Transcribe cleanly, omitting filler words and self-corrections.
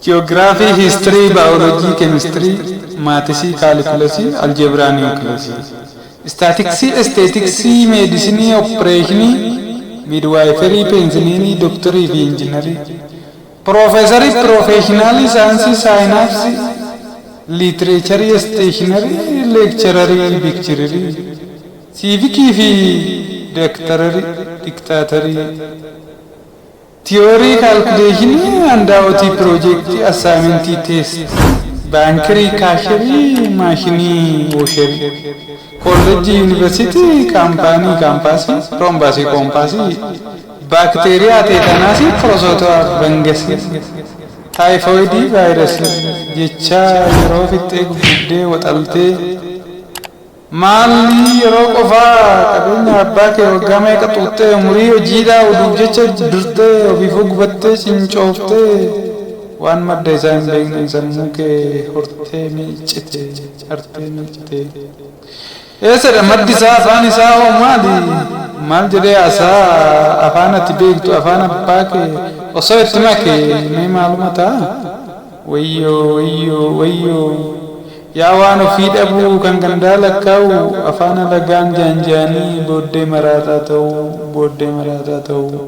Geography, history, biology, chemistry, maths, calculus, algebra, nucleus. Statistics, aesthetics, medicine, operation, midwifery, penicillin, doctorate, engineering. Professor, professional, science, science, literature, stationery, lecturer, picture, civic, dictatory. Theory, calculation, and OT project, assignment, test, bankery, cashier, machine, washer, college, university, company, campus, rhombus, compass, bacteria, tetanus, prosota, fungus, typhoid, virus, jecha, yerofite, gudde, watalte, mali, rokofa, kadunya, abbake, wagame, katute, umuriyo, jida, udubjecha, durte, ofifu gubatte, sinchofte, wan madda isa hin beekne sammuu kee hortee miicite, hartee miicite. Eessadha maddi isaa afaan isaa hoo maali? Maal jedhee haasaa afaan ati beektu afaan abbaa kee osoo itti make mee maaluma ta'a? Wayyoo. Yaa waan ofii dhabuu kan gandaa lakkaa'u afaan alagaan jaanjaanii booddee maraataa ta'uu.